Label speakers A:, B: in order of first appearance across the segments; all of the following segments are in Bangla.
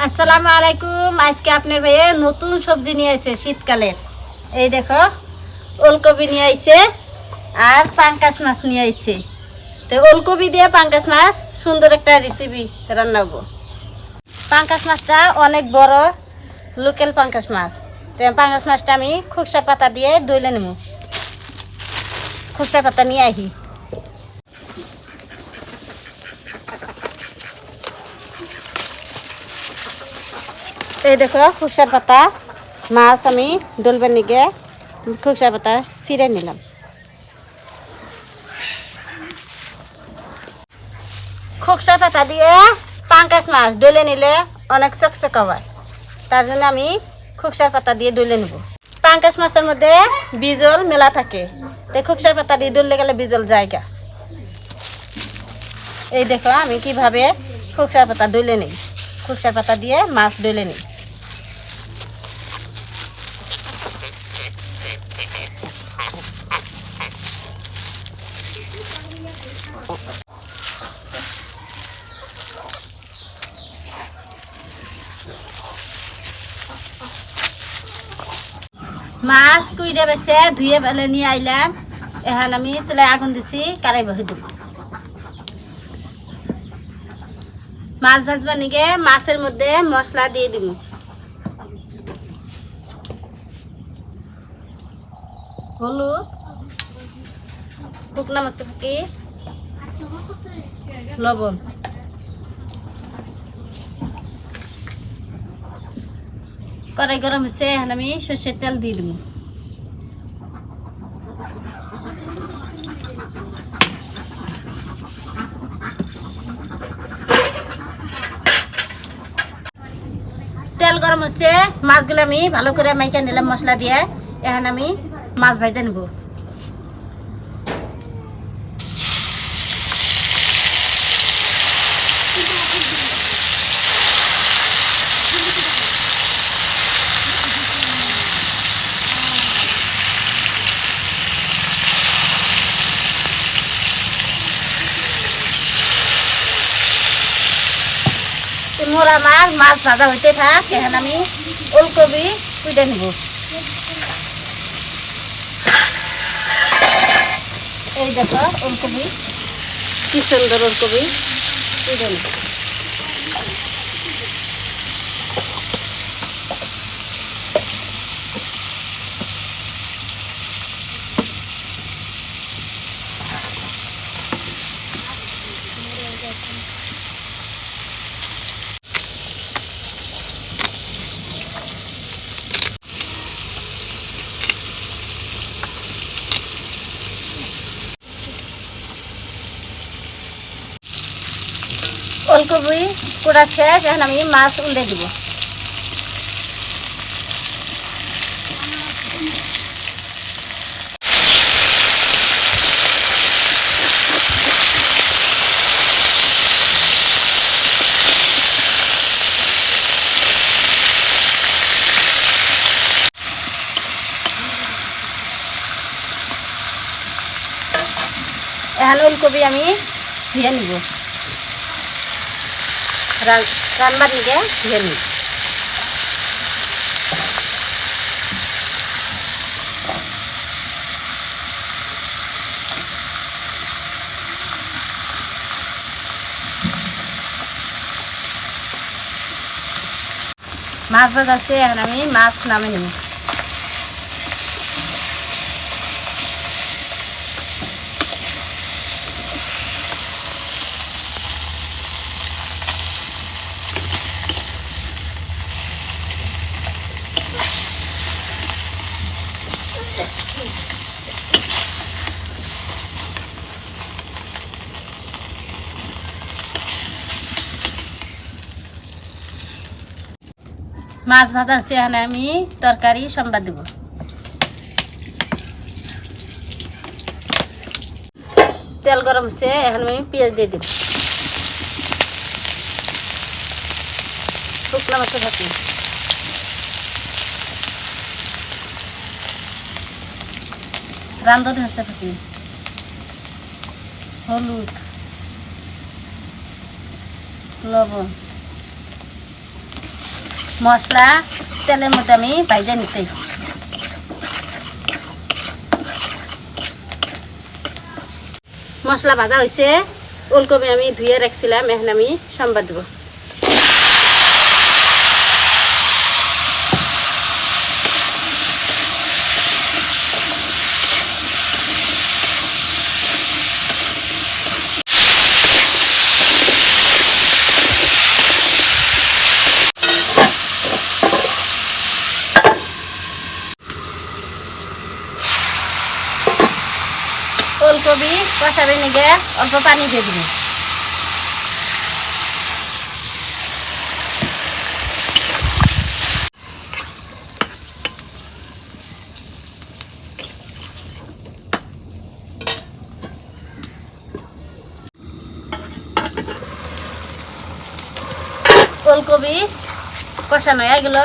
A: আসসালামু আলাইকুম। আজকে আপনার ভাইয়ে নতুন সবজি নিয়ে আইছে শীতকালের। এই দেখো ওলকপি নিয়ে আইছে আর পাঙ্কাশ মাছ নিয়ে আইছে। তো ওলকপি দিয়ে পাঙ্কাশ মাছ সুন্দর একটা রেসিপি রান্না করব। পাঙ্কাশ মাছটা অনেক বড় লোকাল পাঙ্কাশ মাছ। তো পাঙ্কাশ মাছটা আমি খুকসা পাতা দিয়ে ডইলে নেব। খুকসা পাতা নিয়ে আহি। এই দেখো খুকসার পাতা মাছ আমি ডলবার নিগে খুকসার পাতা ছিঁড়ে নিলাম। খুকসার পাতা দিয়ে পাঙ্কাশ মাছ ডলে নিলে অনেক চকচকা হয়, তার জন্য আমি খুকসার পাতা দিয়ে ডলে নেব। পাঙ্কাশ মাছের মধ্যে বিজল মেলা থাকে, তাই খুকসার পাতা দিয়ে ডললে গেলে বিজল জায়গা। এই দেখো আমি কিভাবে খুকসার পাতা ডলে নিই। খুকসার পাতা দিয়ে মাছ ডলে নিই। মাছ কুইরে বেছে ধুয়ে ফেলে নিয়ে আইলাম। এখন আমি চুলায় আগুন দিছি, কারাই বসে দেব। মাছ ভাজবা নিগে মাছের মধ্যে মশলা দিয়ে দিব। হলুদ, শুকনা মরিচ ফাঁকি, লবণ। কড়াই গরম হচ্ছে, এখন আমি সর্ষের তেল দিয়ে দেব। তেল গরম হচ্ছে, মাছগুলো আমি ভালো করে মাইকা নিলাম মশলা দিয়ে। এখন আমি মাছ ভাজা নেব। মোর আমার মাছ ভাজা হইতে থাক, এখন আমি ওলকপি কুইটে নেব। এই দেখো ওলকপি, কি সুন্দর ওলকপি কুইটে নেব। ওলকপি পোড়া শেষ, এখন আমি মাছ উল্টে দিব। এখন ওলকপি আমি ধুয়ে নিব, রান্নার নিগে ধুয়ে নিব। মাছ ভাজাচ্ছে, এখন আমি মাছ নামে নিব। মাছ ভাজা হচ্ছে, এখানে আমি তরকারি সম্বাদ দেব। তেল গরম হচ্ছে, এখন আমি পেঁয়াজ দিয়ে দেব। শুকনো মরিচ ফাঁকি, রান্ধতে হচ্ছে ফাঁকি, হলুদ, লবণ, মশলা তেলের মধ্যে আমি ভাজা নিতেছি। মশলা ভাজা হয়েছে, ওলকপি আমি ধুয়ে রাখছিলাম, এখন আমি সম্বাদ দেবো। ওলকপি কষাবে নিগে অল্প পানি দিয়ে দিবি। ওলকপি কষানো হয়ে গেল,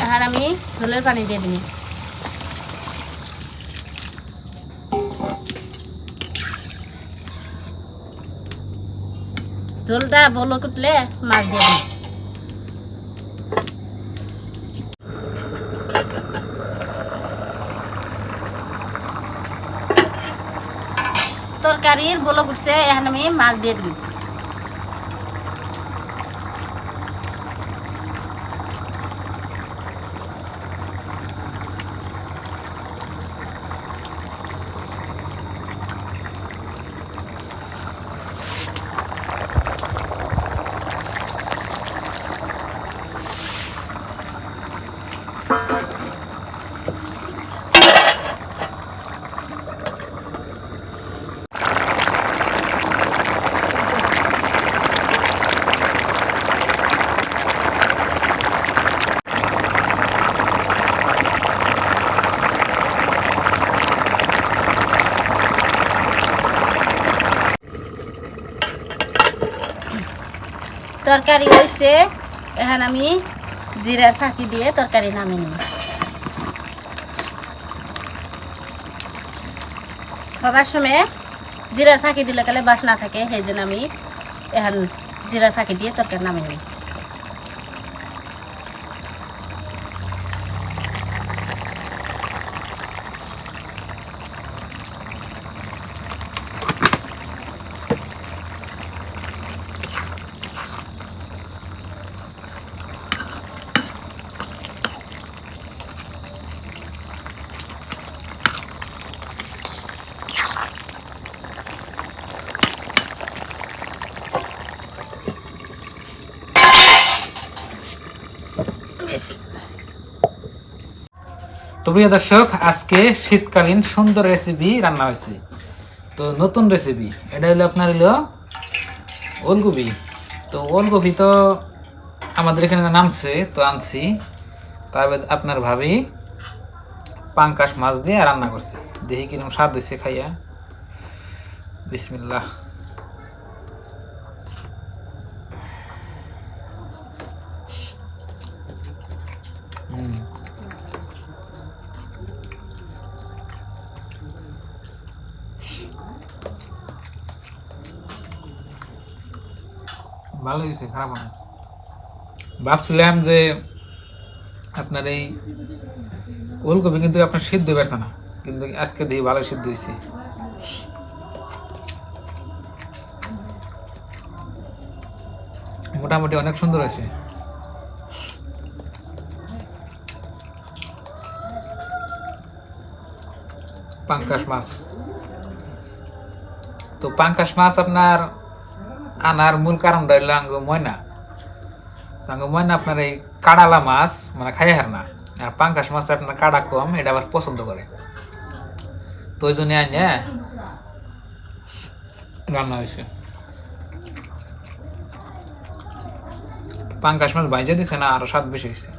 A: এখন আমি ঝোলের পানি দিয়ে দিবি। ঝোলটা বলো কুটলে মাছ দিয়ে দিবি। তরকারির বলো কুটছে, এখন আমি মাছ দিয়ে দিবি। তরকারি হয়েছে, এখন আমি জিরার ফাঁকি দিয়ে তরকারি নামিয়ে নিই। হবার সময় জিরার ফাঁকি দিলে কালে বাস না থাকে, সেই জন্য আমি এখন জিরার ফাঁকি দিয়ে তরকারি নামিয়ে নিই।
B: তো প্রিয় দর্শক, আজকে শীতকালীন সুন্দর রেসিপি রান্না হয়েছে। তো নতুন রেসিপি, এটা হলো আপনার হলো ওলকপি। তো ওলকপি তো আমাদের এখানে নামছে, তো আনছি। তবে আপনার ভাবি পাঙ্কাশ মাছ দিয়ে রান্না করছে, দেখি কিরকম স্বাদ হয়েছে খাইয়া। বিসমিল্লাহ। ভালো হয়েছে, খারাপ না। ভাবছিলাম যে আপনার এই ওলকপি কিন্তু আপনার সিদ্ধ বেড়ছে না, কিন্তু আজকে দেখি ভালো সিদ্ধ হয়েছে। মোটামুটি অনেক সুন্দর হয়েছে। পাঙ্কাশ মাছ, তো পাঙ্কাশ মাছ আপনার আনার মূল কারণটা হইলো ময়না আপনার এই কাড়ালা মাছ মানে খাই হার না, আর পাঙ্কাশ মাছ আপনার কাড়া কম, এটা আবার পছন্দ করে। তো ওই জন্য আইনে রান্না হয়েছে। পাঙ্কাশ মাছ ভাইজে দিছে না, আরো স্বাদ বেশি হয়েছে।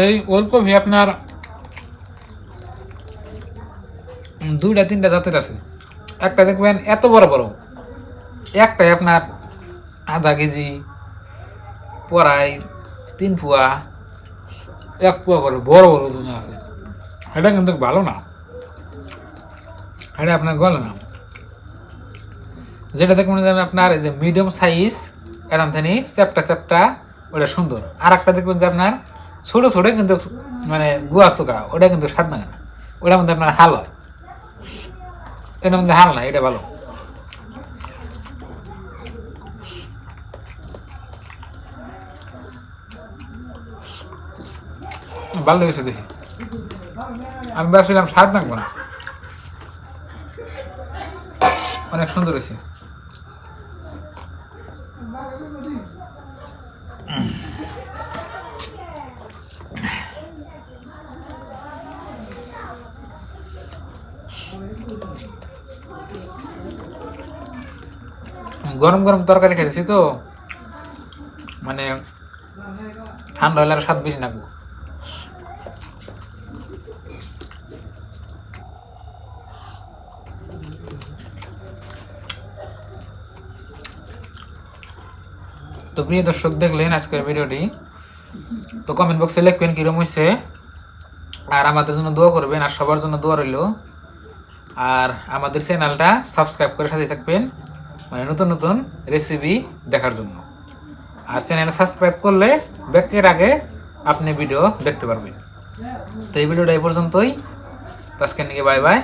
B: এই ওলকপি আপনার 2-3টা জাতের আছে। একটা দেখবেন এত বড় বড়, একটাই আপনার আধা কেজি, পড়াই 3 পোয়া, 1 পোয়া করে বড় বড় ওজন আছে। এটা কিন্তু ভালো না, এটা আপনার গলে না। যেটা দেখবেন যে আপনার এই যে মিডিয়াম সাইজ এরকম থানি চ্যাপটা চ্যাপটা, ওটা সুন্দর। আর একটা দেখবেন যে আপনার ছোটো ছোটো কিন্তু মানে গুয়া চোকা, ওটা কিন্তু স্বাদ লাগে না, ওটার মধ্যে আপনার হাল হয়, এটার মধ্যে হাল না, এটা ভালো। ভালো লেগেছে দেখি, আমি ভাবছিলাম স্বাদ লাগবো না, অনেক সুন্দর হয়েছে। গরম গরম তরকারি খেতেছি তো, মানে ঠান্ডা হলে আর স্বাদ বেশি লাগবো। তো প্রিয় দর্শক, দেখলেন আজকের ভিডিওটি। তো কমেন্ট বক্সে লিখবেন কিরম হয়েছে, আর আমাদের জন্য দোয়া করবেন, আর সবার জন্য দোয়া রইল। আর আমাদের চ্যানেলটা সাবস্ক্রাইব করে সাথে থাকবেন, মানে নতুন নতুন রেসিপি দেখার জন্য। আর চ্যানেল সাবস্ক্রাইব করলে ব্যাকের আগে আপনি ভিডিও দেখতে পারবেন। তো এই ভিডিওটা এই পর্যন্তই। তো আজকের নিয়ে বাই বাই।